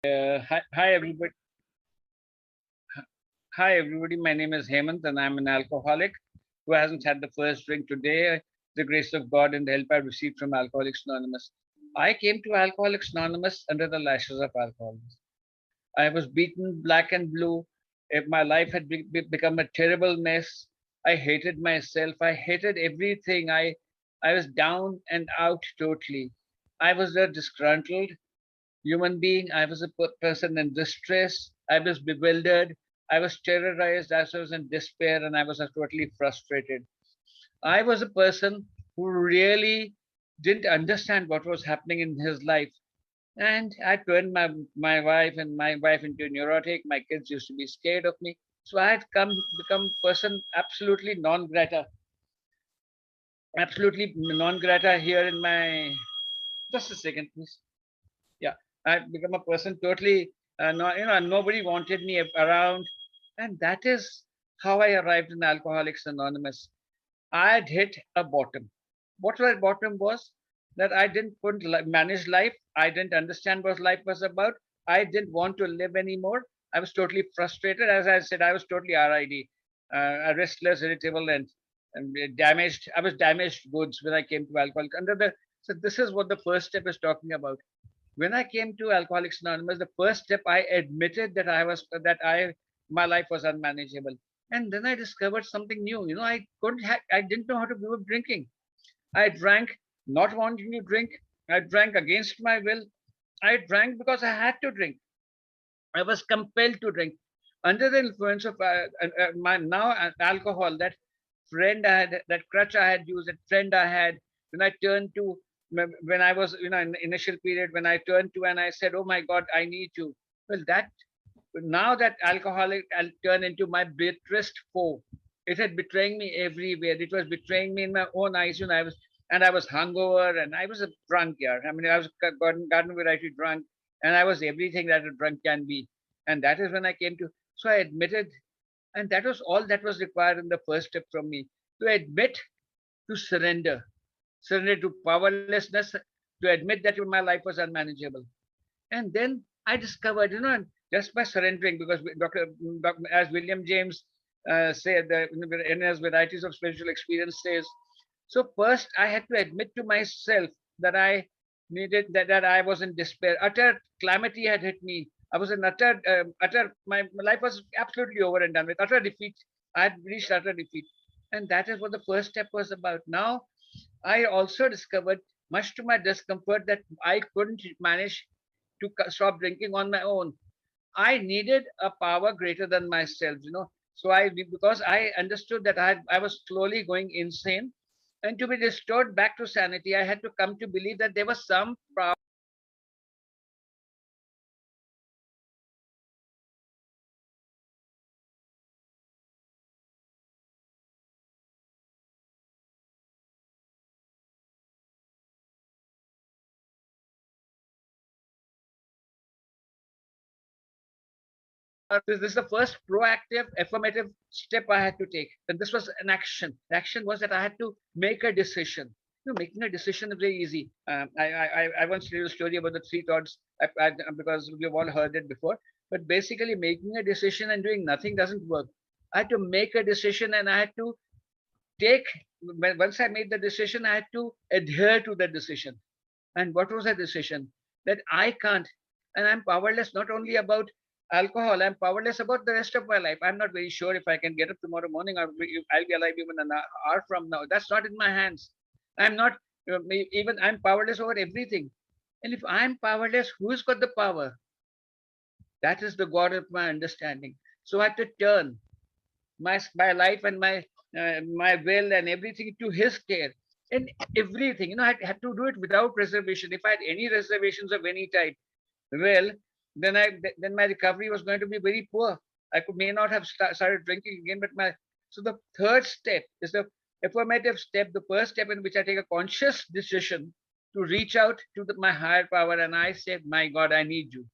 Hi everybody. Hi everybody. My name is Hemant, and I'm an alcoholic who hasn't had the first drink today. The grace of God and the help I received from Alcoholics Anonymous. I came to Alcoholics Anonymous under the lashes of alcoholism. I was beaten black and blue. If my life had become a terrible mess, I hated myself. I hated everything. I was down and out totally. I was a disgruntled human being. I was a person in distress. I was bewildered. I was terrorized. I was in despair, and I was totally frustrated. I was a person who really didn't understand what was happening in his life. And I turned my wife and my wife into neurotic. My kids used to be scared of me. So I had become a person absolutely non grata. Absolutely non grata here in my, just a second, please. Yeah, I become a person totally, no, nobody wanted me around, and that is how I arrived in Alcoholics Anonymous. I had hit a bottom. What that bottom was, that I didn't couldn't manage life. I didn't understand what life was about. I didn't want to live anymore. I was totally frustrated. As I said, I was totally RID, restless, irritable, and damaged. I was damaged goods when I came to alcohol. So this is what the first step is talking about. When I came to Alcoholics Anonymous, the first step, I admitted that my life was unmanageable, and then I discovered something new. I didn't know how to give up drinking. I drank not wanting to drink. I drank against my will. I drank because I had to drink. I was compelled to drink under the influence of my now alcohol. That friend I had, that crutch I had used, that friend I had, when I turned to, when I was, in the initial period, when I turned to and I said, "Oh my God, I need you." Well, that now that alcoholic, I'll turn into my bitterest foe. It had betraying me everywhere. It was betraying me in my own eyes. I was hungover and I was a drunk. Yeah, I mean, I was garden variety drunk, and I was everything that a drunk can be. And that is when I came to. So I admitted, and that was all that was required in the first step from me, to admit, to surrender to powerlessness, to admit that my life was unmanageable. And then I discovered, and just by surrendering, because as William James said, in his Varieties of Spiritual Experience says, so first I had to admit to myself that I needed, that I was in despair. Utter calamity had hit me. I was in my life was absolutely over and done with. Utter defeat. I had reached utter defeat. And that is what the first step was about. Now, I also discovered, much to my discomfort, that I couldn't manage to stop drinking on my own. I needed a power greater than myself. So because I understood that I was slowly going insane, and to be restored back to sanity, I had to come to believe that there was some power. This is the first proactive, affirmative step I had to take. And this was an action. The action was that I had to make a decision. Making a decision is very easy. I once told a story about the three thoughts, because we've all heard it before. But basically, making a decision and doing nothing doesn't work. I had to make a decision, and I had to take. Once I made the decision, I had to adhere to the decision. And what was the decision? That I can't, and I'm powerless not only about alcohol, I'm powerless about the rest of my life. I'm not very sure if I can get up tomorrow morning, or I'll be alive even an hour from now. That's not in my hands. I'm not, even I'm powerless over everything. And if I'm powerless, who's got the power? That is the God of my understanding. So I have to turn my life and my will and everything to His care. And everything, I had to do it without reservation. If I had any reservations of any type, well, then my recovery was going to be very poor. I may not have started drinking again, but so the third step is the affirmative step, the first step in which I take a conscious decision to reach out to my higher power, and I say, "My God, I need you."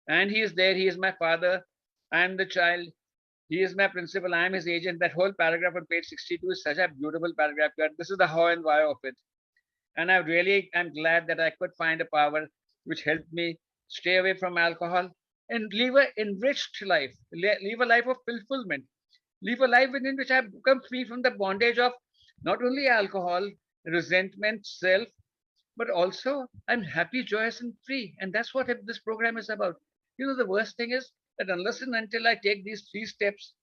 And He is there. He is my Father. I am the child. He is my principal. I am His agent. That whole paragraph on page 62 is such a beautiful paragraph. This is the how and why of it. And I really am glad that I could find a power which helped me stay away from alcohol, and live an enriched life, live a life of fulfillment, live a life within which I have become free from the bondage of not only alcohol, resentment, self, but also I'm happy, joyous, and free. And that's what this program is about. The worst thing is that unless and until I take these 3 steps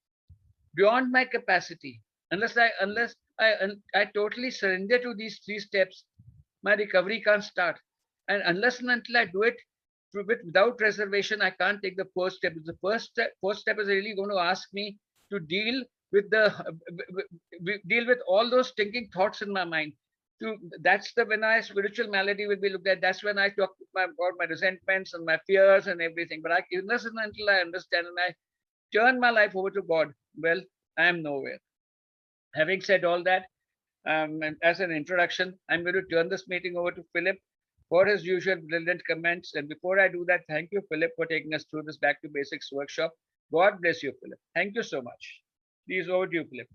beyond my capacity, unless I totally surrender to these 3 steps, my recovery can't start. And unless and until I do it without reservation, I can't take the first step. The first step is really going to ask me to with the deal with all those thinking thoughts in my mind. That's the when I spiritual malady will be looked at. That's when I talk about my resentments and my fears and everything. But unless and until I understand and I turn my life over to God, well, I am nowhere. Having said all that, and as an introduction, I'm going to turn this meeting over to Philip for his usual brilliant comments. And before I do that, thank you, Philip, for taking us through this Back to Basics workshop. God bless you, Philip. Thank you so much. Please, over to you, Philip.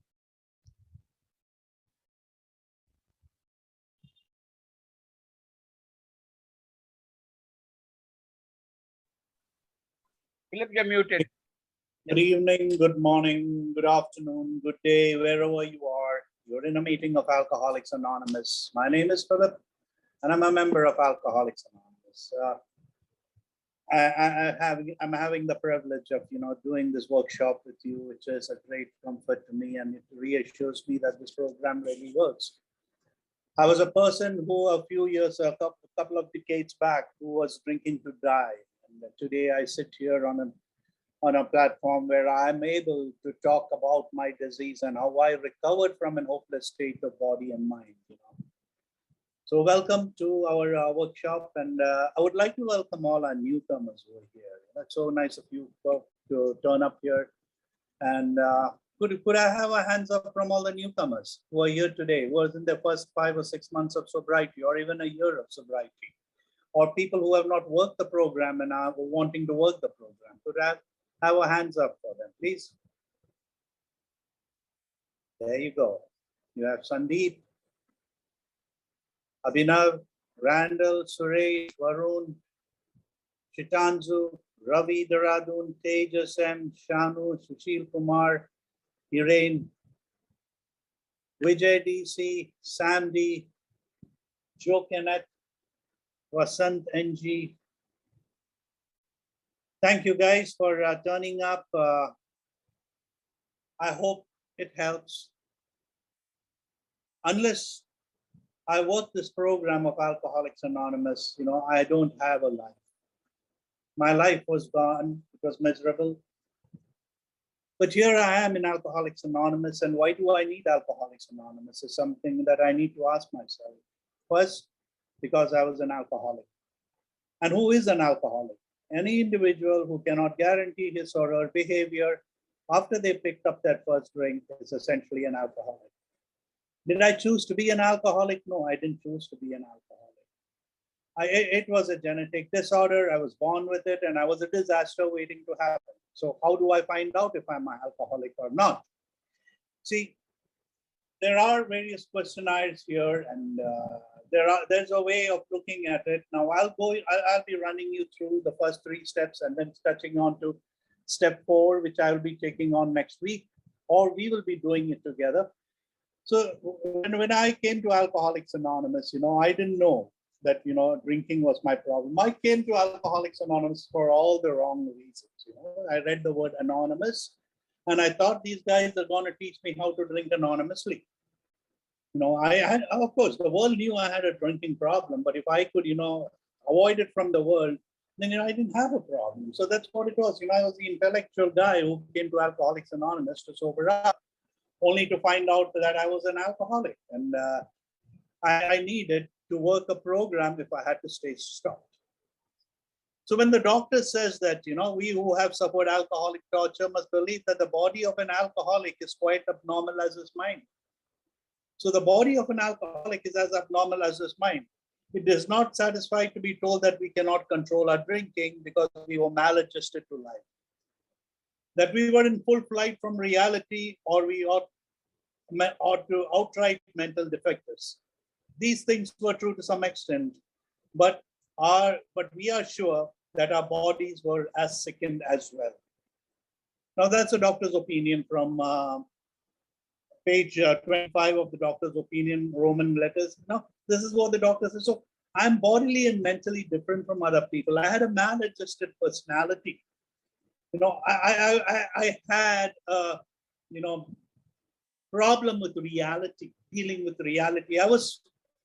Philip, you're muted. Good evening, good morning, good afternoon, good day, wherever you are. You're in a meeting of Alcoholics Anonymous. My name is Philip, and I'm a member of Alcoholics Anonymous. I'm having the privilege of doing this workshop with you, which is a great comfort to me, and it reassures me that this program really works. I was a person who a couple of decades back, who was drinking to die, and today I sit here on a platform where I'm able to talk about my disease and how I recovered from an hopeless state of body and mind. So welcome to our workshop, and I would like to welcome all our newcomers over here. It's so nice of you to turn up here. And could I have a hands up from all the newcomers who are here today, who are in their first 5 or 6 months of sobriety, or even a year of sobriety, or people who have not worked the program and are wanting to work the program? Could I have a hands up for them, please? There you go. You have Sandeep, Abhinav, Randall, Suresh, Varun, Chitanzu, Ravi Daradun, Tejas M, Shanu, Sushil Kumar, Hiren, Vijay DC, Sam D, Joe Kenneth, Vasant NG. Thank you guys for turning up. I hope it helps. Unless I work this program of Alcoholics Anonymous, I don't have a life. My life was gone. It was miserable. But here I am in Alcoholics Anonymous, and why do I need Alcoholics Anonymous is something that I need to ask myself. First, because I was an alcoholic. And who is an alcoholic? Any individual who cannot guarantee his or her behavior after they picked up that first drink is essentially an alcoholic. Did I choose to be an alcoholic? No, I didn't choose to be an alcoholic. It was a genetic disorder. I was born with it, and I was a disaster waiting to happen. So how do I find out if I'm an alcoholic or not? See, there are various questionnaires here, and there's a way of looking at it. Now I'll be running you through the first 3 steps and then touching on to step 4, which I'll be taking on next week, or we will be doing it together. So when I came to Alcoholics Anonymous, I didn't know that, drinking was my problem. I came to Alcoholics Anonymous for all the wrong reasons. I read the word anonymous, and I thought these guys are going to teach me how to drink anonymously. Of course, the world knew I had a drinking problem, but if I could, avoid it from the world, then, I didn't have a problem. So that's what it was. I was the intellectual guy who came to Alcoholics Anonymous to sober up, only to find out that I was an alcoholic. And I needed to work a program if I had to stay stopped. So when the doctor says that, we who have suffered alcoholic torture must believe that the body of an alcoholic is quite abnormal as his mind. So the body of an alcoholic is as abnormal as his mind. It is not satisfied to be told that we cannot control our drinking because we were maladjusted to life. That we were in full flight from reality, or we ought to outright mental defectives. These things were true to some extent, but we are sure that our bodies were as sickened as well. Now that's a doctor's opinion from page 25 of the doctor's opinion, Roman letters. Now, this is what the doctor says. So I'm bodily and mentally different from other people. I had a maladjusted personality. I had problem with reality, dealing with reality. I was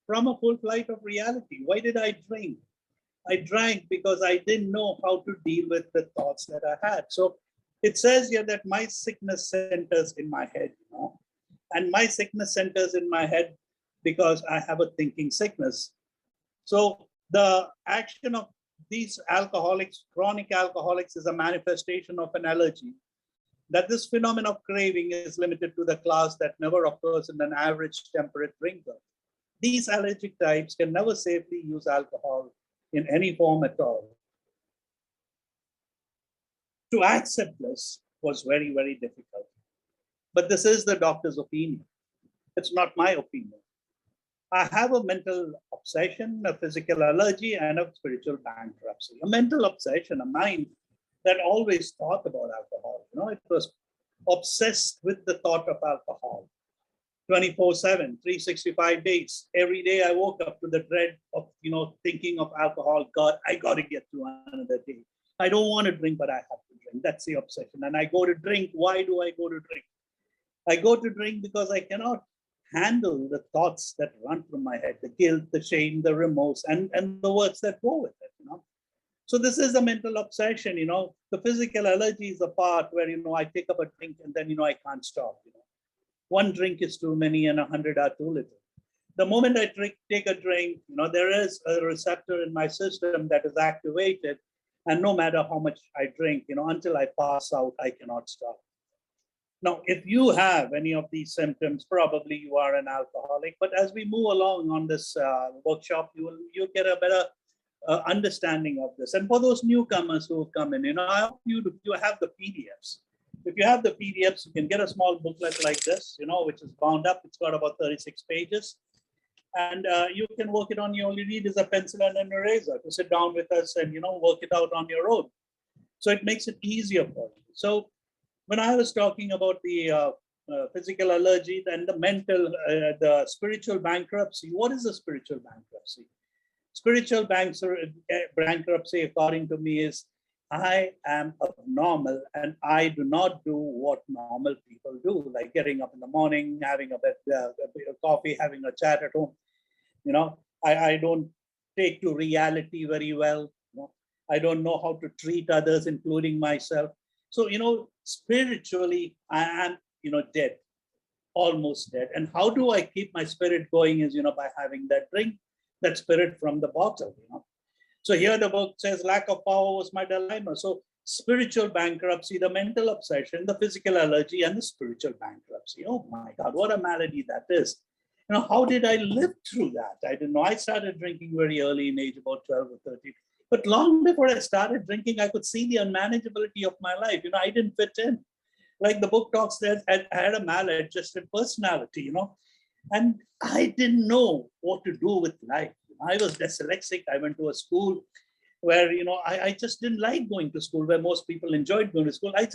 from a full flight of reality. Why did I drink? I drank because I didn't know how to deal with the thoughts that I had. So it says here that my sickness centers in my head, and my sickness centers in my head because I have a thinking sickness. So the action of these alcoholics, chronic alcoholics, is a manifestation of an allergy. That this phenomenon of craving is limited to the class that never occurs in an average temperate drinker. These allergic types can never safely use alcohol in any form at all. To accept this was very, very difficult. But this is the doctor's opinion. It's not my opinion. I have a mental obsession, a physical allergy, and a spiritual bankruptcy. A mental obsession, a mind that always thought about alcohol. It was obsessed with the thought of alcohol. 24/7, 365 days. Every day I woke up to the dread of, thinking of alcohol. God, I got to get through another day. I don't want to drink, but I have to drink. That's the obsession. And I go to drink. Why do I go to drink? I go to drink because I cannot handle the thoughts that run through my head, the guilt, the shame, the remorse, and the words that go with it. So this is a mental obsession. The physical allergy is a part where, I take up a drink and then, I can't stop. One drink is too many and 100 are too little. The moment I take a drink, there is a receptor in my system that is activated. And no matter how much I drink, until I pass out, I cannot stop. Now, if you have any of these symptoms, probably you are an alcoholic. But as we move along on this workshop, you'll get a better understanding of this. And for those newcomers who come in, I hope you have the PDFs. If you have the PDFs, you can get a small booklet like this, which is bound up. It's got about 36 pages. And you can work it on your, all you need is a pencil and an eraser to sit down with us and, work it out on your own. So it makes it easier for you. So when I was talking about the physical allergy and the mental, the spiritual bankruptcy, what is a spiritual bankruptcy? Spiritual bankruptcy, according to me, is I am abnormal and I do not do what normal people do, like getting up in the morning, having a bit of coffee, having a chat at home. I don't take to reality very well. I don't know how to treat others, including myself. So, spiritually, I am, dead, almost dead. And how do I keep my spirit going is, by having that drink, that spirit from the bottle, So here the book says lack of power was my dilemma. So spiritual bankruptcy, the mental obsession, the physical allergy, and the spiritual bankruptcy. Oh my God, what a malady that is. How did I live through that? I didn't know. I started drinking very early in age, about 12 or 13. But long before I started drinking, I could see the unmanageability of my life. I didn't fit in. Like the book talks, that I had a maladjusted personality, and I didn't know what to do with life. I was dyslexic. I went to a school where, I just didn't like going to school, where most people enjoyed going to school. I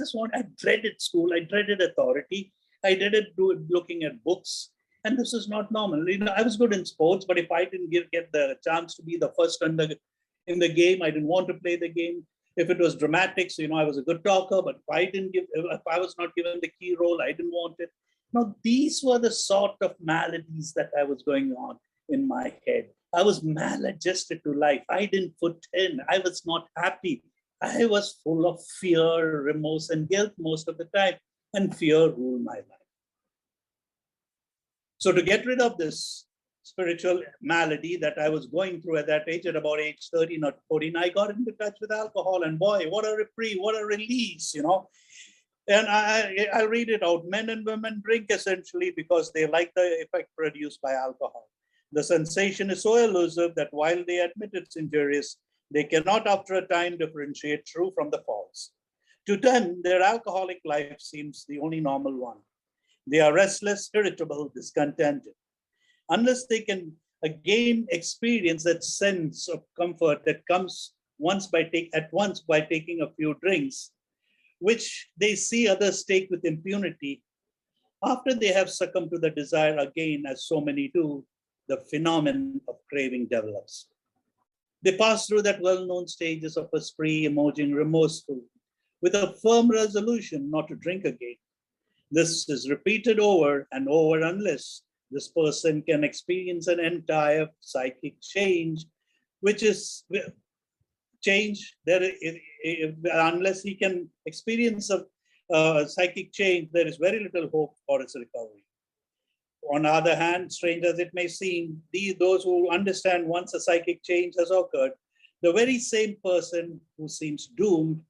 dreaded school. I dreaded authority. I dreaded looking at books. And this is not normal. I was good in sports, but if I didn't get the chance to be the first in the game, I didn't want to play the game. If it was dramatics, I was a good talker, but if I was not given the key role, I didn't want it. Now, these were the sort of maladies that I was going on in my head. I was maladjusted to life. I didn't fit in. I was not happy. I was full of fear, remorse, and guilt most of the time, and fear ruled my life. So to get rid of this spiritual malady that I was going through at that age, at about age 13 or 14, I got into touch with alcohol, and boy, what a reprieve, what a release, And I'll read it out. Men and women drink essentially because they like the effect produced by alcohol. The sensation is so elusive that while they admit it's injurious, they cannot after a time differentiate true from the false. To them, their alcoholic life seems the only normal one. They are restless, irritable, discontented. Unless they can again experience that sense of comfort that comes at once by taking a few drinks, which they see others take with impunity. After they have succumbed to the desire again, as so many do, the phenomenon of craving develops. They pass through that well-known stages of a spree, emerging remorseful, with a firm resolution not to drink again. This is repeated over and over unless this person can experience an entire psychic change, which is change there. Unless he can experience a psychic change, there is very little hope for its recovery. On the other hand, strange as it may seem, those who understand once a psychic change has occurred, the very same person who seems doomed,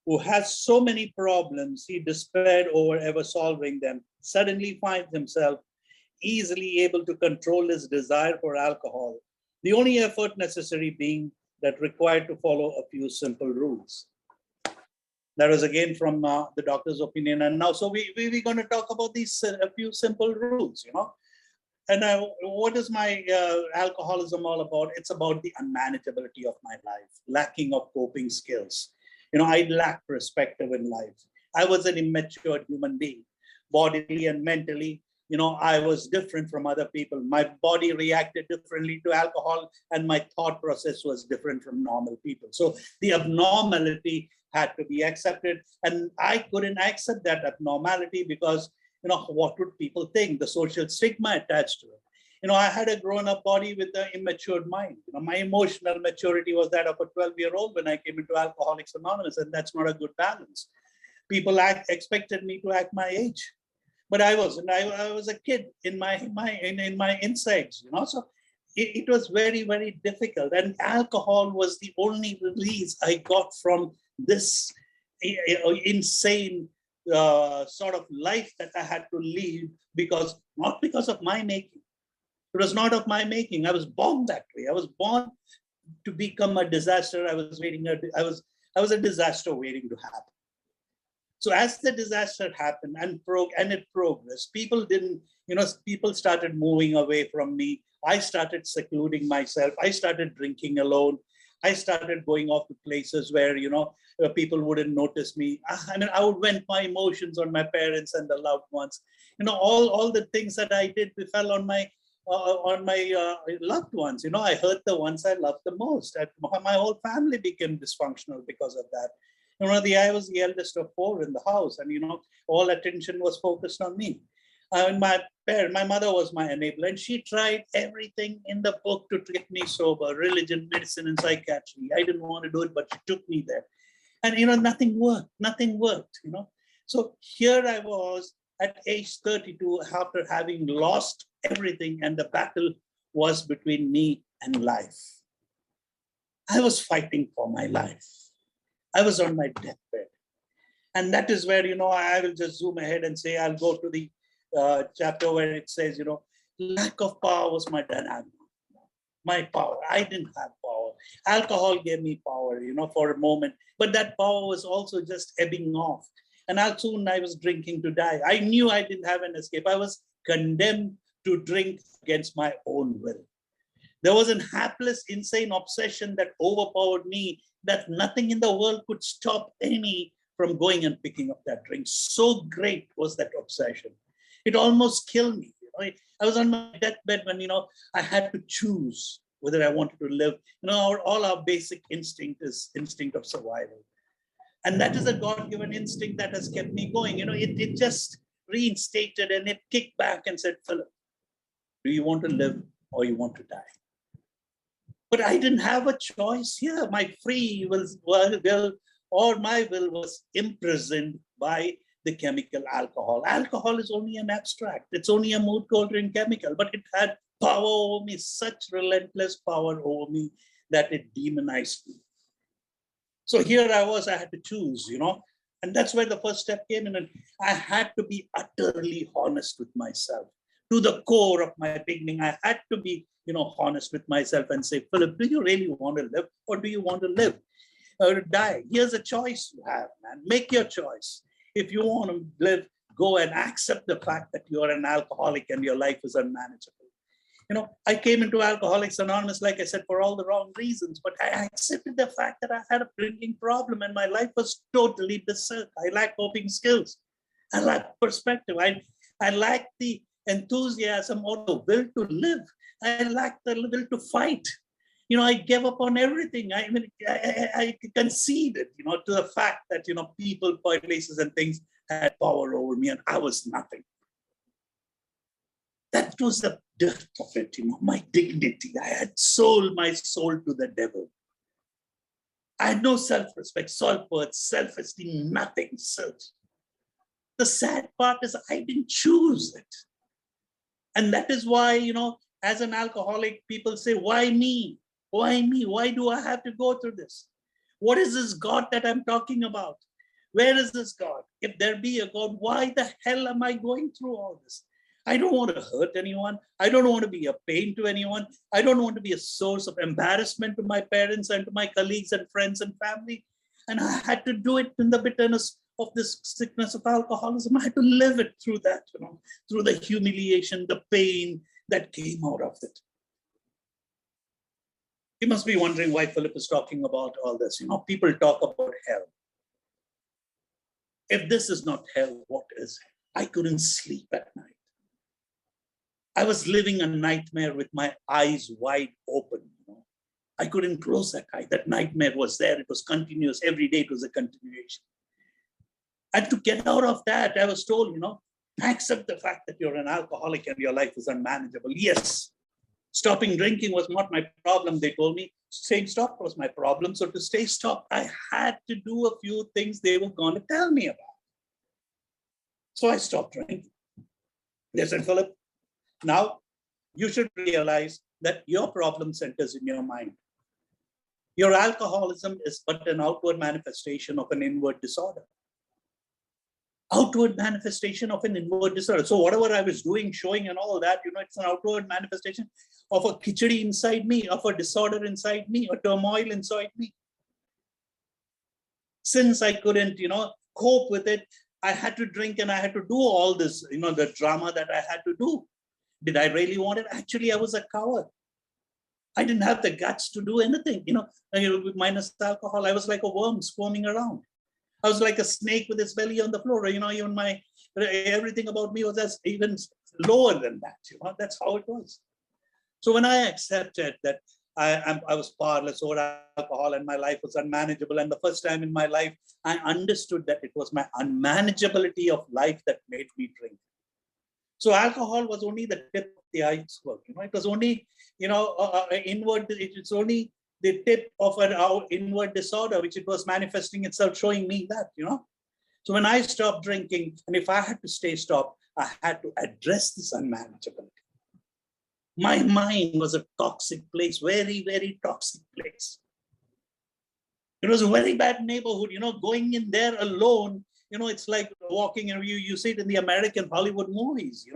who has so many problems he despaired over ever solving them, suddenly finds himself easily able to control his desire for alcohol, the only effort necessary being that required to follow a few simple rules. That was again from the doctor's opinion. And now, so we're going to talk about these a few simple rules, And what is my alcoholism all about? It's about the unmanageability of my life, lacking of coping skills. I lacked perspective in life. I was an immature human being, bodily and mentally. I was different from other people. My body reacted differently to alcohol, and my thought process was different from normal people. So the abnormality had to be accepted, and I couldn't accept that abnormality because, what would people think? The social stigma attached to it. I had a grown-up body with an immature mind. My emotional maturity was that of a 12-year-old when I came into Alcoholics Anonymous, and that's not a good balance. People expected me to act my age. But I wasn't. I was a kid in my insides, So it was very, very difficult. And alcohol was the only release I got from this insane sort of life that I had to live not because of my making. It was not of my making. I was born that way. I was born to become a disaster. I was a disaster waiting to happen. So as the disaster happened and it progressed, people started moving away from me. I started secluding myself. I started drinking alone. I started going off to places where, people wouldn't notice me. I would vent my emotions on my parents and the loved ones. All the things that I did fell on my loved ones. I hurt the ones I loved the most. My whole family became dysfunctional because of that. I was the eldest of 4 in the house, and all attention was focused on me. And my mother was my enabler, and she tried everything in the book to get me sober: religion, medicine, and psychiatry. I didn't want to do it, but she took me there, and nothing worked. Nothing worked. So here I was at age 32, after having lost everything, and the battle was between me and life. I was fighting for my life. I was on my deathbed. And that is where, I will just zoom ahead and say, I'll go to the chapter where it says, lack of power was my dynamic. My power. I didn't have power. Alcohol gave me power, for a moment. But that power was also just ebbing off. And soon I was drinking to die. I knew I didn't have an escape. I was condemned to drink against my own will. There was a hapless, insane obsession that overpowered me, that nothing in the world could stop me from going and picking up that drink. So great was that obsession. It almost killed me. I was on my deathbed when, I had to choose whether I wanted to live. All our basic instinct is instinct of survival. And that is a God-given instinct that has kept me going. It just reinstated and it kicked back and said, Philip, do you want to live or you want to die? But I didn't have a choice here. My free will or my will was imprisoned by the chemical alcohol. Alcohol is only an abstract. It's only a mood-altering chemical, but it had power over me, such relentless power over me that it demonized me. So here I was, I had to choose, and that's where the first step came in. And I had to be utterly honest with myself. To the core of my beginning, I had to be, honest with myself and say, Philip, do you really want to live or do you want to live or die? Here's a choice you have, man. Make your choice. If you want to live, go and accept the fact that you're an alcoholic and your life is unmanageable. I came into Alcoholics Anonymous, like I said, for all the wrong reasons, but I accepted the fact that I had a drinking problem and my life was totally berserk. I lacked coping skills. I lacked perspective. I lacked the enthusiasm or the will to live. I lacked the will to fight. I gave up on everything. I conceded, to the fact that, people, places, and things had power over me, and I was nothing. That was the dirt of it, my dignity. I had sold my soul to the devil. I had no self-respect, self-worth, self-esteem, nothing. The sad part is I didn't choose it. And that is why, as an alcoholic, people say, why me? Why me? Why do I have to go through this? What is this God that I'm talking about? Where is this God? If there be a God, why the hell am I going through all this? I don't want to hurt anyone. I don't want to be a pain to anyone. I don't want to be a source of embarrassment to my parents and to my colleagues and friends and family. And I had to do it in the bitterness of this sickness of alcoholism. I had to live it through that, through the humiliation, the pain that came out of it. You must be wondering why Philip is talking about all this. People talk about hell. If this is not hell, what is hell? I couldn't sleep at night. I was living a nightmare with my eyes wide open. I couldn't close that eye. That nightmare was there. It was continuous. Every day it was a continuation. And to get out of that, I was told, accept the fact that you're an alcoholic and your life is unmanageable. Yes, stopping drinking was not my problem, they told me. Staying stopped was my problem. So to stay stopped, I had to do a few things they were going to tell me about. So I stopped drinking. They said, Philip, now you should realize that your problem centers in your mind. Your alcoholism is but an outward manifestation of an inward disorder. Outward manifestation of an inward disorder. So whatever I was doing, showing and all that, it's an outward manifestation of a khichdi inside me, of a disorder inside me, a turmoil inside me. Since I couldn't, cope with it, I had to drink and I had to do all this, the drama that I had to do. Did I really want it? Actually, I was a coward. I didn't have the guts to do anything, minus alcohol. I was like a worm squirming around. I was like a snake with its belly on the floor. Even everything about me was even lower than that. That's how it was. So when I accepted that I was powerless over alcohol and my life was unmanageable, and the first time in my life, I understood that it was my unmanageability of life that made me drink. So alcohol was only the tip of the iceberg. It was only, inward. It's only the tip of an inward disorder, which it was manifesting itself, showing me that, So when I stopped drinking, and if I had to stay stopped, I had to address this unmanageability. My mind was a toxic place, very, very toxic place. It was a very bad neighborhood, going in there alone, it's like walking, you see it in the American Hollywood movies,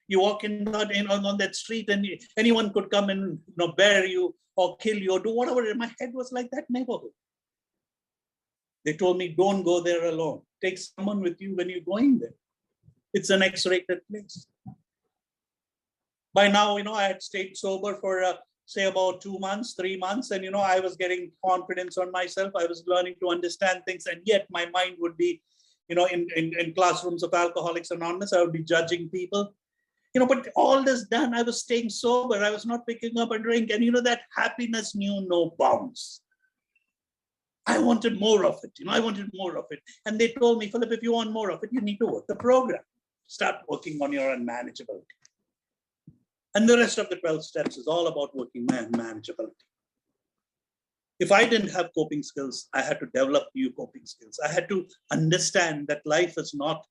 You walk in on that street and anyone could come and bear you or kill you or do whatever. My head was like that neighborhood. They told me, don't go there alone. Take someone with you when you're going there. It's an X-rated place. By now, I had stayed sober for, say, about 2 months, 3 months. And, I was getting confidence on myself. I was learning to understand things. And yet my mind would be, in classrooms of Alcoholics Anonymous, I would be judging people. But all this done, I was staying sober. I was not picking up a drink. And, that happiness knew no bounds. I wanted more of it. I wanted more of it. And they told me, Philip, if you want more of it, you need to work the program. Start working on your unmanageability. And the rest of the 12 steps is all about working on manageability. If I didn't have coping skills, I had to develop new coping skills. I had to understand that life is not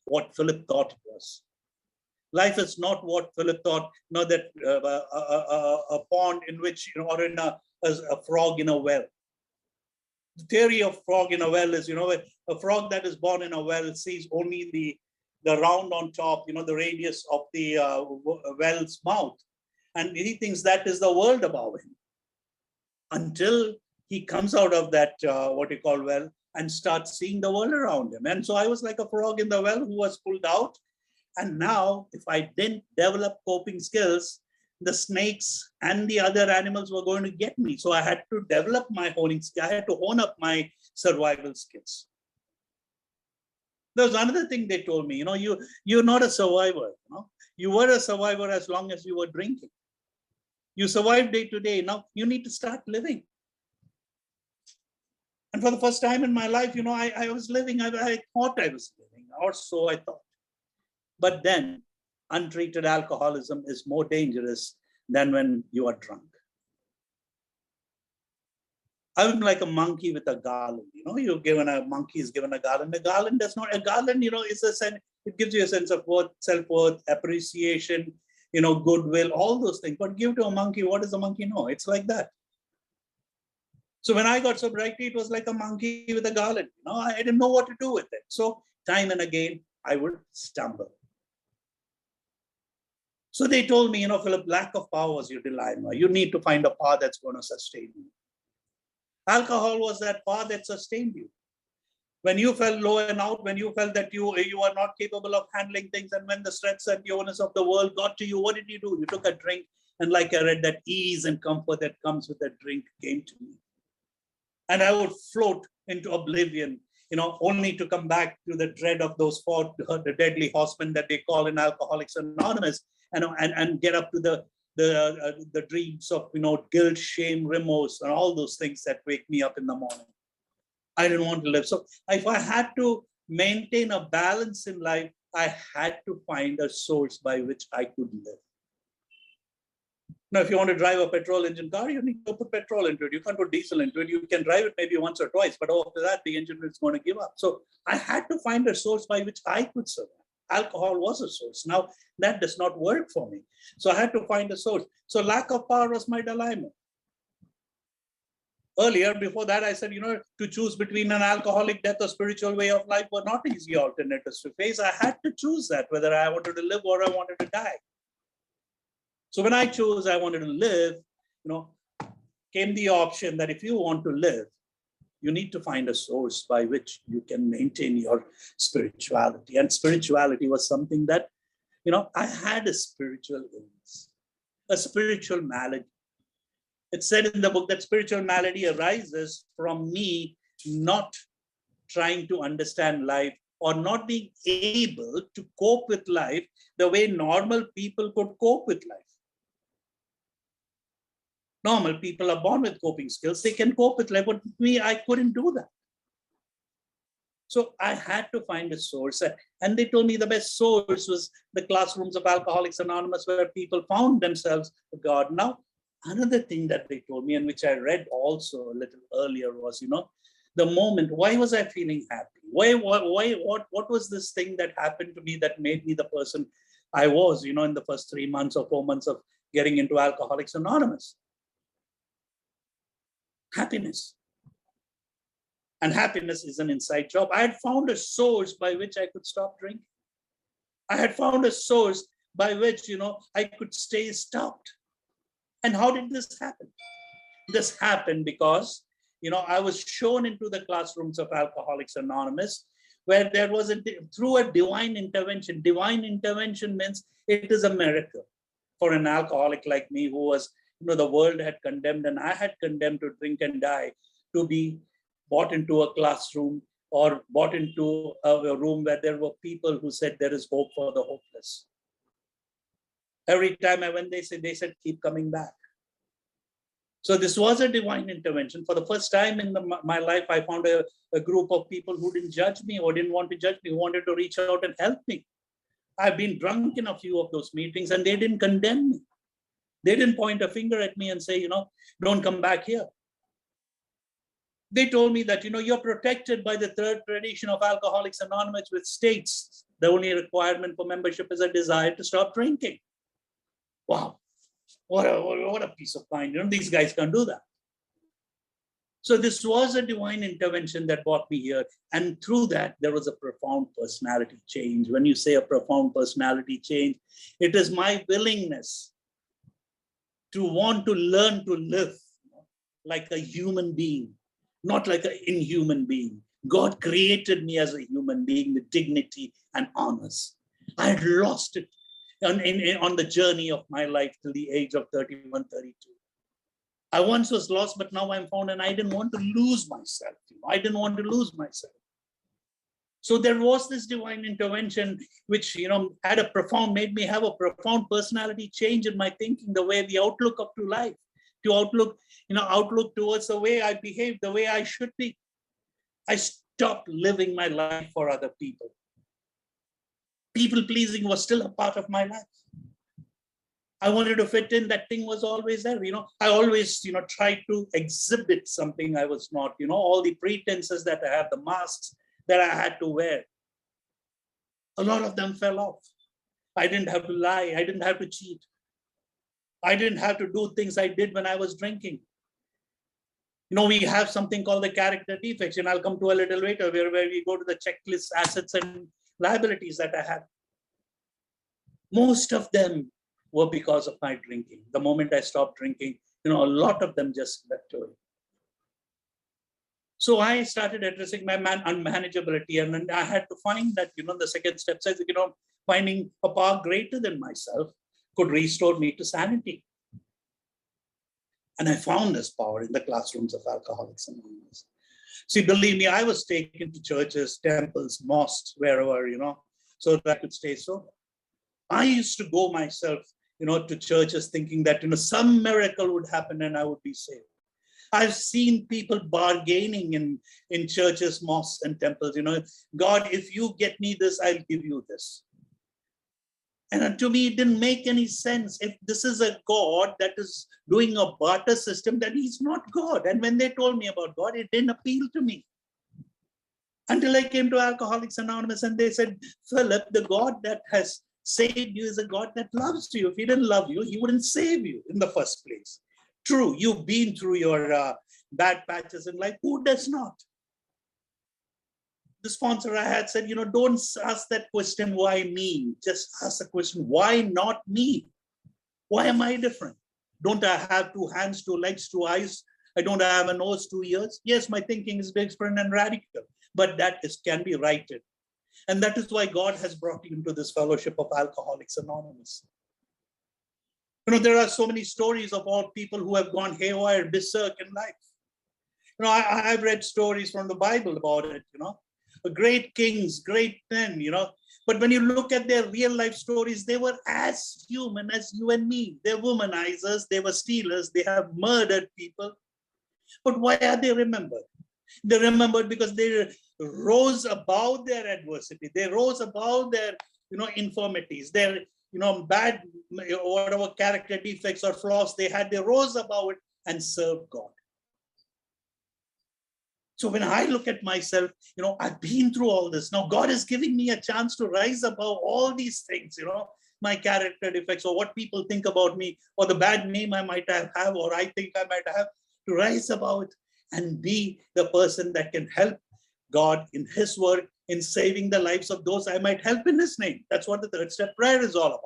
what Philip thought it was. Life is not what Philip thought, that a pond in which, or in a frog in a well. The theory of frog in a well is, a frog that is born in a well sees only the round on top, the radius of the well's mouth. And he thinks that is the world above him. Until he comes out of that, what you call well, and starts seeing the world around him. And so I was like a frog in the well who was pulled out. And now, if I didn't develop coping skills, the snakes and the other animals were going to get me. So I had to develop my honing skills. I had to hone up my survival skills. There was another thing they told me, you're not a survivor. You were a survivor as long as you were drinking. You survive day to day. Now you need to start living. And for the first time in my life, I was living. I thought I was living, or so I thought. But then untreated alcoholism is more dangerous than when you are drunk. I'm like a monkey with a garland. You're given a monkey is given a garland. A garland does not, a garland, is a sense, it gives you a sense of worth, self-worth, appreciation, goodwill, all those things. But give to a monkey, what does a monkey know? It's like that. So when I got sobriety, it was like a monkey with a garland. I didn't know what to do with it. So time and again, I would stumble. So they told me, Philip, lack of power was your dilemma. You need to find a path that's going to sustain you. Alcohol was that path that sustained you. When you felt low and out, when you felt that you are not capable of handling things, and when the stress and illness of the world got to you, what did you do? You took a drink, and like I read, that ease and comfort that comes with that drink came to me. And I would float into oblivion, only to come back to the dread of the deadly horsemen that they call in Alcoholics Anonymous, and get up to the dreams of, guilt, shame, remorse, and all those things that wake me up in the morning. I didn't want to live. So if I had to maintain a balance in life, I had to find a source by which I could live. Now, if you want to drive a petrol engine car, you need to put petrol into it. You can't put diesel into it. You can drive it maybe once or twice, but after that, the engine is going to give up. So I had to find a source by which I could survive. Alcohol was a source. Now, that does not work for me. So I had to find a source. So lack of power was my dilemma. Earlier, before that, I said, to choose between an alcoholic death or spiritual way of life were not easy alternatives to face. I had to choose that, whether I wanted to live or I wanted to die. So when I chose I wanted to live, came the option that if you want to live, you need to find a source by which you can maintain your spirituality. And spirituality was something that, I had a spiritual illness, a spiritual malady. It said in the book that spiritual malady arises from me not trying to understand life or not being able to cope with life the way normal people could cope with life. Normal people are born with coping skills. They can cope with life, but with me, I couldn't do that. So I had to find a source. And they told me the best source was the classrooms of Alcoholics Anonymous, where people found themselves God. Now, another thing that they told me, and which I read also a little earlier, was, the moment, why was I feeling happy? What was this thing that happened to me that made me the person I was, in the first 3 months or 4 months of getting into Alcoholics Anonymous? Happiness. And happiness is an inside job. I had found a source by which I could stop drinking. I had found a source by which, I could stay stopped. And how did this happen? This happened because, I was shown into the classrooms of Alcoholics Anonymous, where there was through a divine intervention. Divine intervention means it is a miracle for an alcoholic like me, who was, the world had condemned and I had condemned to drink and die, to be brought into a classroom or brought into a room where there were people who said there is hope for the hopeless. Every time I went, they said, keep coming back. So this was a divine intervention. For the first time in my life, I found a group of people who didn't judge me or didn't want to judge me, who wanted to reach out and help me. I've been drunk in a few of those meetings and they didn't condemn me. They didn't point a finger at me and say, don't come back here. They told me that, you're protected by the third tradition of Alcoholics Anonymous, which states the only requirement for membership is a desire to stop drinking. Wow. What a peace of mind. These guys can't do that. So this was a divine intervention that brought me here. And through that, there was a profound personality change. When you say a profound personality change, it is my willingness to want to learn to live like a human being, not like an inhuman being. God created me as a human being with dignity and honors. I had lost it on the journey of my life till the age of 31, 32. I once was lost, but now I'm found, and I didn't want to lose myself. I didn't want to lose myself. So there was this divine intervention, which had made me have a profound personality change in my thinking, the way the outlook up to life, to outlook towards the way I behave, the way I should be. I stopped living my life for other people. People pleasing was still a part of my life. I wanted to fit in. That thing was always there. I always, tried to exhibit something I was not. All the pretenses that I have, the masks that I had to wear. A lot of them fell off. I didn't have to lie. I didn't have to cheat. I didn't have to do things I did when I was drinking. We have something called the character defects, and I'll come to a little later where we go to the checklist assets and liabilities that I had. Most of them were because of my drinking. The moment I stopped drinking, a lot of them just left away. So I started addressing my unmanageability, and then I had to find that, the second step says, finding a power greater than myself could restore me to sanity. And I found this power in the classrooms of Alcoholics Anonymous. See, believe me, I was taken to churches, temples, mosques, wherever, so that I could stay sober. I used to go myself, to churches thinking that, some miracle would happen and I would be saved. I've seen people bargaining in churches, mosques, and temples, God, if you get me this, I'll give you this. And to me, it didn't make any sense. If this is a God that is doing a barter system, then he's not God. And when they told me about God, it didn't appeal to me. Until I came to Alcoholics Anonymous and they said, Philip, the God that has saved you is a God that loves you. If he didn't love you, he wouldn't save you in the first place. True, you've been through your bad patches in life. Who does not? The sponsor I had said, don't ask that question, why me? Just ask the question, why not me? Why am I different? Don't I have 2 hands, 2 legs, 2 eyes? I don't have a nose, 2 ears? Yes, my thinking is different and radical, but that can be righted. And that is why God has brought you into this fellowship of Alcoholics Anonymous. There are so many stories of all people who have gone haywire, berserk in life. I've read stories from the Bible about it, great kings, great men, but when you look at their real life stories, they were as human as you and me. They're womanizers, they were stealers, they have murdered people. But why are they remembered? They're remembered because they rose above their adversity. They rose above their, infirmities, their, bad, whatever character defects or flaws they had, they rose above it and served God. So when I look at myself, I've been through all this. Now God is giving me a chance to rise above all these things, my character defects or what people think about me or the bad name I might have or I think I might have, to rise above it and be the person that can help God in his work in saving the lives of those I might help in his name. That's what the 3rd step prayer is all about.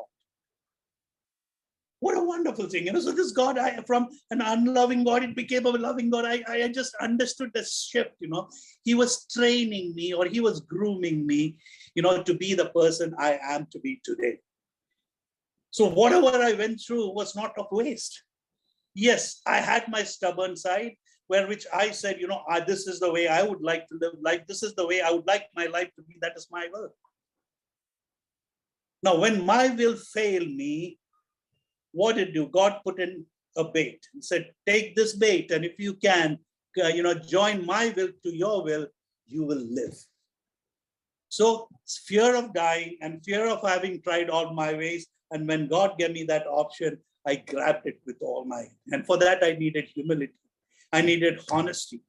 What a wonderful thing. So this God, from an unloving God, it became a loving God. I just understood the shift, He was training me or he was grooming me, to be the person I am to be today. So whatever I went through was not of waste. Yes, I had my stubborn side, which I said, this is the way I would like to live life. This is the way I would like my life to be. That is my will. Now, when my will failed me, what did do? God put in a bait and said, take this bait. And if you can, join my will to your will, you will live. So fear of dying and fear of having tried all my ways. And when God gave me that option, I grabbed it with all my, and for that, I needed humility. I needed honesty.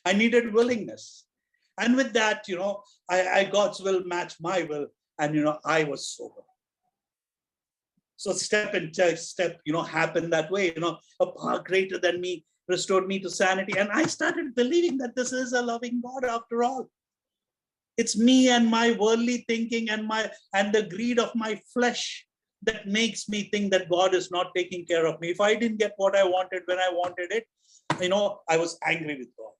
I needed willingness. And with that, God's will matched my will. And, I was sober. So step happened that way, a power greater than me restored me to sanity. And I started believing that this is a loving God after all. It's me and my worldly thinking and the greed of my flesh that makes me think that God is not taking care of me. If I didn't get what I wanted when I wanted it, I was angry with God.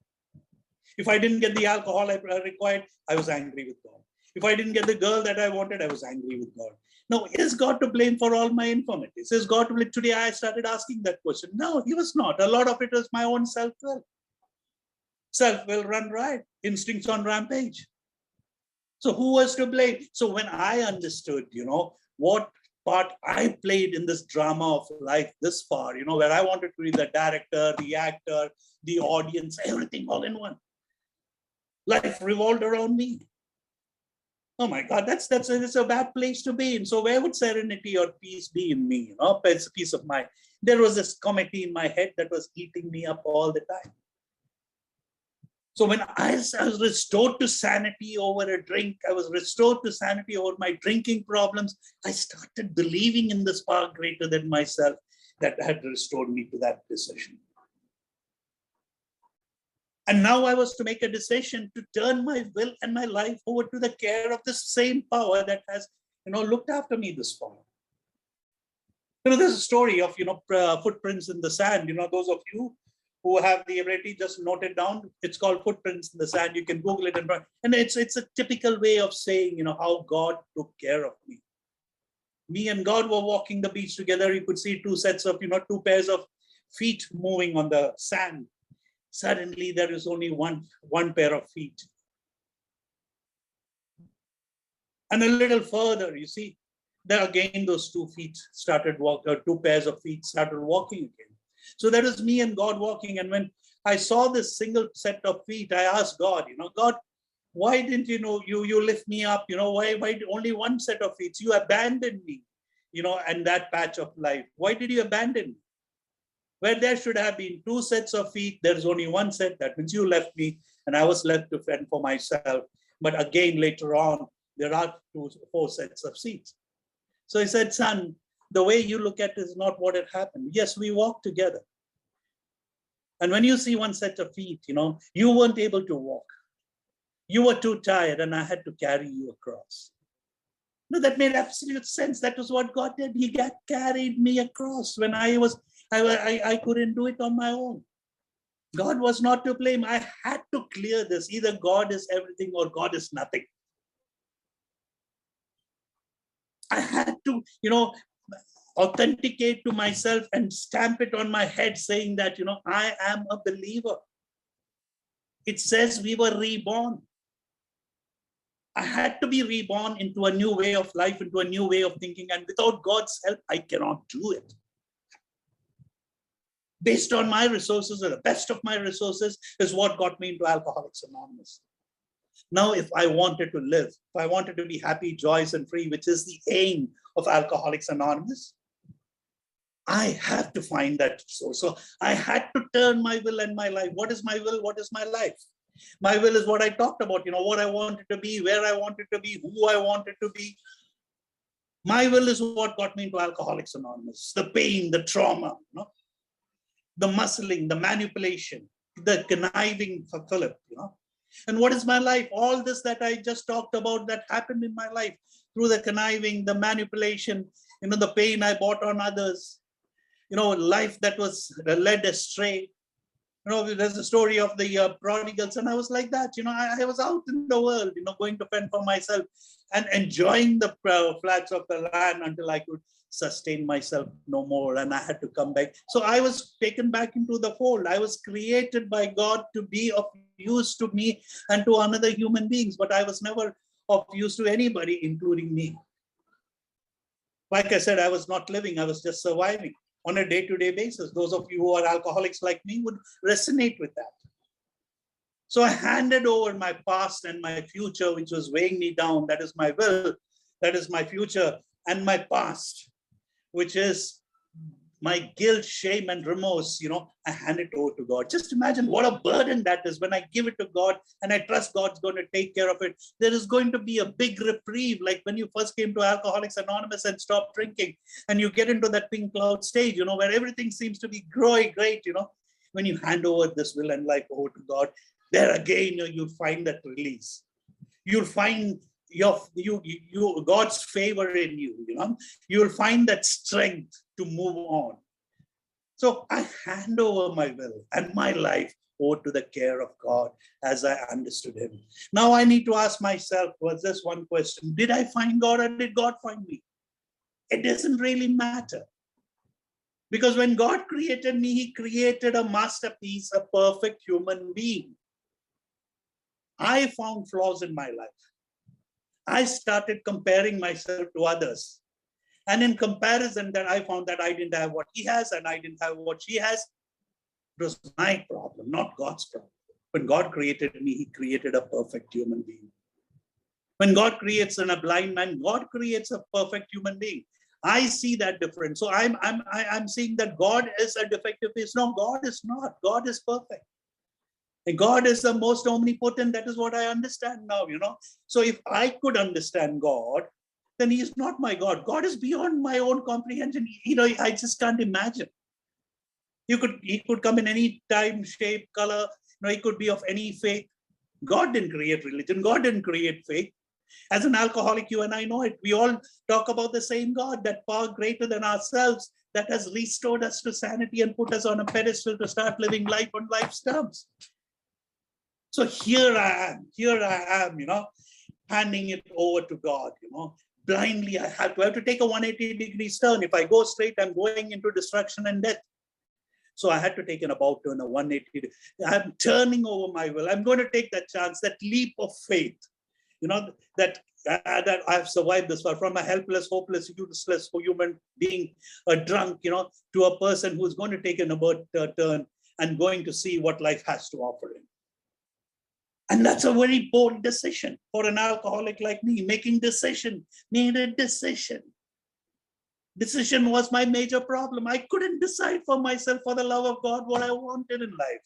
If I didn't get the alcohol I required, I was angry with God. If I didn't get the girl that I wanted, I was angry with God. No, is God to blame for all my infirmities? Is God to blame? Today I started asking that question. No, he was not. A lot of it was my own self-will. Self-will run riot, instincts on rampage. So who was to blame? So when I understood, what part I played in this drama of life this far, where I wanted to be the director, the actor, the audience, everything all in one. Life revolved around me. Oh my God, that's a bad place to be in. So where would serenity or peace be in me? Peace of mind. There was this committee in my head that was eating me up all the time. So when I was restored to sanity over a drink, I was restored to sanity over my drinking problems, I started believing in this power greater than myself that had restored me to that decision. And now I was to make a decision to turn my will and my life over to the care of the same power that has, looked after me this far. There's a story of, footprints in the sand. Those of you who have the ability, just note it down. It's called Footprints in the Sand. You can Google it. And it's a typical way of saying, how God took care of me. Me and God were walking the beach together. You could see two pairs of feet moving on the sand. Suddenly, there is only one pair of feet. And a little further, you see, there again, those 2 feet started walking, 2 pairs of feet started walking again. So that is me and God walking. And when I saw this single set of feet, I asked God, God, why didn't you lift me up? Why only one set of feet? You abandoned me, and that patch of life. Why did you abandon me? Where there should have been 2 sets of feet, there's only 1 set. That means you left me and I was left to fend for myself. But again, later on, there are 4 sets of seats. So he said, son, the way you look at it is not what had happened. Yes, we walked together. And when you see 1 set of feet, you weren't able to walk. You were too tired and I had to carry you across. No, that made absolute sense. That was what God did. He carried me across when I couldn't do it on my own. God was not to blame. I had to clear this. Either God is everything or God is nothing. I had to, authenticate to myself and stamp it on my head saying that, I am a believer. It says we were reborn. I had to be reborn into a new way of life, into a new way of thinking. And without God's help, I cannot do it. Based on my resources, or the best of my resources, is what got me into Alcoholics Anonymous. Now, if I wanted to live, if I wanted to be happy, joyous, and free, which is the aim of Alcoholics Anonymous, I have to find that source. So I had to turn my will and my life. What is my will? What is my life? My will is what I talked about, what I wanted to be, where I wanted to be, who I wanted to be. My will is what got me into Alcoholics Anonymous. The pain, the trauma, the muscling, the manipulation, the conniving for Philip, And what is my life? All this that I just talked about that happened in my life through the conniving, the manipulation, the pain I brought on others, life that was led astray. There's a story of the prodigals, and I was like that. I was out in the world, going to fend for myself and enjoying the flats of the land until I could sustain myself no more, and I had to come back. So I was taken back into the fold. I was created by God to be of use to me and to another human beings, but I was never of use to anybody, including me. Like I said, I was not living, I was just surviving on a day-to-day basis. Those of you who are alcoholics like me would resonate with that. So I handed over my past and my future, which was weighing me down. That is my will, that is my future, and my past, which is my guilt, shame, and remorse, I hand it over to God. Just imagine what a burden that is when I give it to God and I trust God's going to take care of it. There is going to be a big reprieve, like when you first came to Alcoholics Anonymous and stopped drinking, and you get into that pink cloud stage, where everything seems to be growing great, when you hand over this will and life over to God, there again, you'll find that release. You'll find God's favor in you, you'll find that strength to move on. So I hand over my will and my life over to the care of God as I understood him. Now I need to ask myself, was this one question, did I find God or did God find me? It doesn't really matter. Because when God created me, he created a masterpiece, a perfect human being. I found flaws in my life. I started comparing myself to others. And in comparison, that I found that I didn't have what he has and I didn't have what she has. It was my problem, not God's problem. When God created me, he created a perfect human being. When God creates a blind man, God creates a perfect human being. I see that difference. So I'm seeing that God is a defective piece. No, God is not. God is perfect. And God is the most omnipotent. That is what I understand now, So if I could understand God, then he is not my God. God is beyond my own comprehension. I just can't imagine. He could come in any time, shape, color. He could be of any faith. God didn't create religion. God didn't create faith. As an alcoholic, you and I know it. We all talk about the same God, that far greater than ourselves, that has restored us to sanity and put us on a pedestal to start living life on life's terms. So here I am, handing it over to God, blindly. I have to take a 180-degree turn. If I go straight, I'm going into destruction and death. So I had to take an about turn, a 180. I'm turning over my will. I'm going to take that chance, that leap of faith, that I've survived this far, from a helpless, hopeless, useless human being, a drunk, to a person who's going to take an about turn and going to see what life has to offer him. And that's a very bold decision for an alcoholic like me. Made a decision. Decision was my major problem. I couldn't decide for myself, for the love of God, what I wanted in life,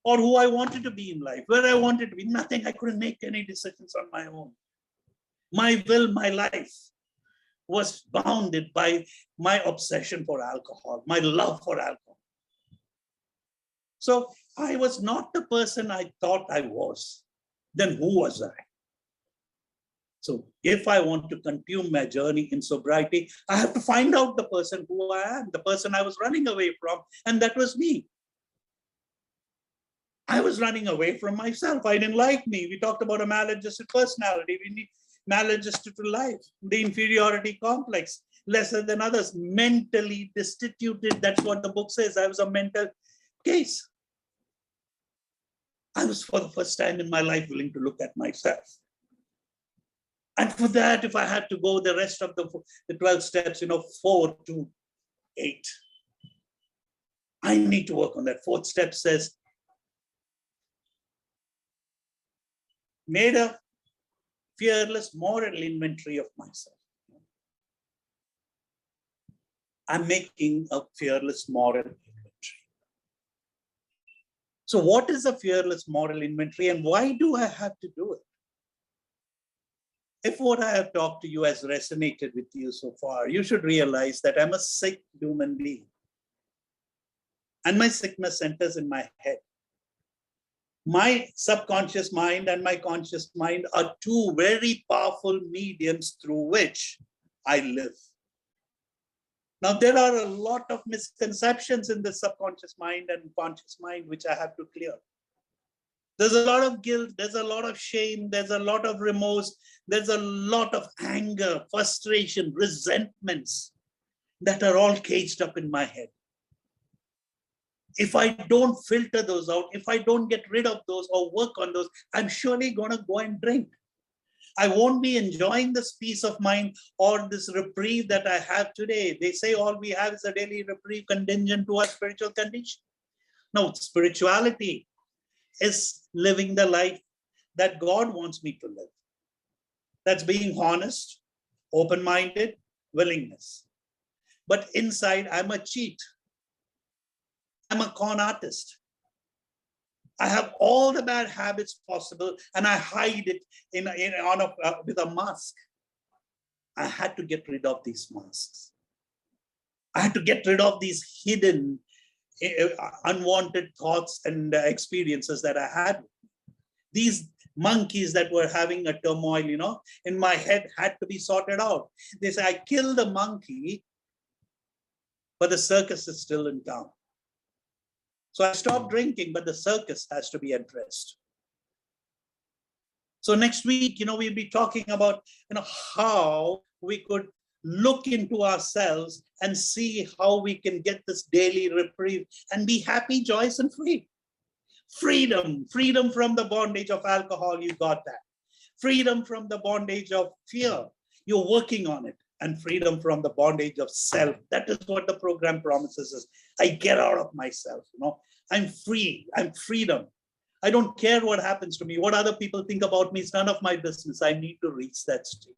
or who I wanted to be in life, where I wanted to be. Nothing. I couldn't make any decisions on my own. My will, my life was bounded by my obsession for alcohol, my love for alcohol. So I was not the person I thought I was. Then who was I? So if I want to continue my journey in sobriety, I have to find out the person who I am, the person I was running away from, and that was me. I was running away from myself. I didn't like me. We talked about a maladjusted personality. We need maladjusted to life, the inferiority complex, lesser than others, mentally destituted. That's what the book says. I was a mental case. I was, for the first time in my life, willing to look at myself. And for that, if I had to go the rest of the 12 steps, 4 to 8, I need to work on that. Fourth step says, made a fearless moral inventory of myself. I'm making a fearless moral inventory. So what is a fearless moral inventory, and why do I have to do it? If what I have talked to you has resonated with you so far, you should realize that I'm a sick human being. And my sickness centers in my head. My subconscious mind and my conscious mind are two very powerful mediums through which I live. Now, there are a lot of misconceptions in the subconscious mind and conscious mind, which I have to clear. There's a lot of guilt, there's a lot of shame, there's a lot of remorse, there's a lot of anger, frustration, resentments that are all caged up in my head. If I don't filter those out, if I don't get rid of those or work on those, I'm surely going to go and drink. I won't be enjoying this peace of mind or this reprieve that I have today. They say all we have is a daily reprieve contingent to our spiritual condition. No, spirituality is living the life that God wants me to live. That's being honest, open-minded, willingness. But inside, I'm a cheat. I'm a con artist. I have all the bad habits possible, and I hide it with a mask. I had to get rid of these masks. I had to get rid of these hidden, unwanted thoughts and experiences that I had. These monkeys that were having a turmoil, in my head had to be sorted out. They say, I killed the monkey, but the circus is still in town. So I stopped drinking, but the circus has to be addressed. So next week, we'll be talking about, how we could look into ourselves and see how we can get this daily reprieve and be happy, joyous, and free. Freedom from the bondage of alcohol, you got that. Freedom from the bondage of fear, you're working on it. And freedom from the bondage of self. That is what the program promises us. I get out of myself, I'm free, I'm freedom. I don't care what happens to me. What other people think about me is none of my business. I need to reach that state.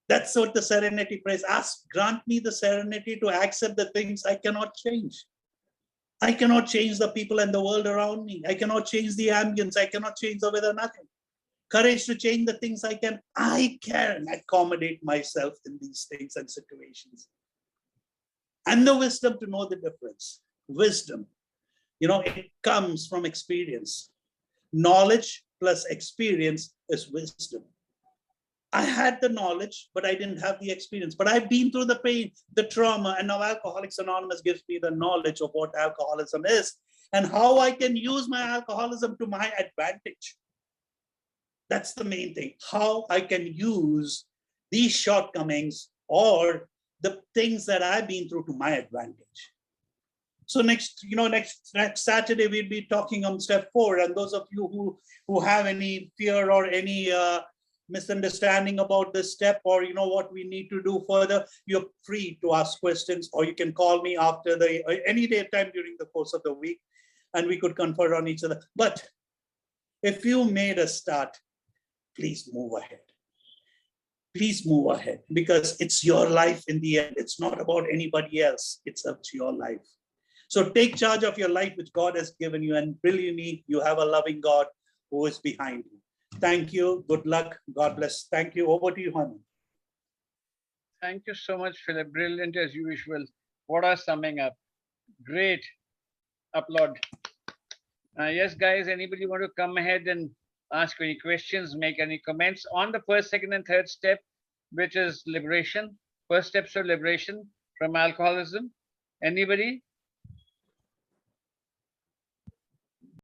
That's what the serenity prays. Grant me the serenity to accept the things I cannot change. I cannot change the people and the world around me. I cannot change the ambience. I cannot change the weather, nothing. Courage to change the things I can. I can accommodate myself in these things and situations. And the wisdom to know the difference. Wisdom. It comes from experience. Knowledge plus experience is wisdom. I had the knowledge, but I didn't have the experience. But I've been through the pain, the trauma, and now Alcoholics Anonymous gives me the knowledge of what alcoholism is and how I can use my alcoholism to my advantage. That's the main thing. How I can use these shortcomings or the things that I've been through to my advantage. So next Saturday, we'll be talking on step 4. And those of you who have any fear or any misunderstanding about this step, or what we need to do further, you're free to ask questions, or you can call me after any day time during the course of the week, and we could confer on each other. But if you made a start, please move ahead. Please move ahead, because it's your life in the end. It's not about anybody else. It's up to your life. So take charge of your life, which God has given you. And believe me, you have a loving God who is behind you. Thank you. Good luck. God bless. Thank you. Over to you, Hanu. Thank you so much, Philip. Brilliant as usual. What a summing up. Great. Applaud. Yes, guys, anybody want to come ahead and ask any questions, make any comments on the first, second, and third step, which is liberation, first steps of liberation from alcoholism? Anybody?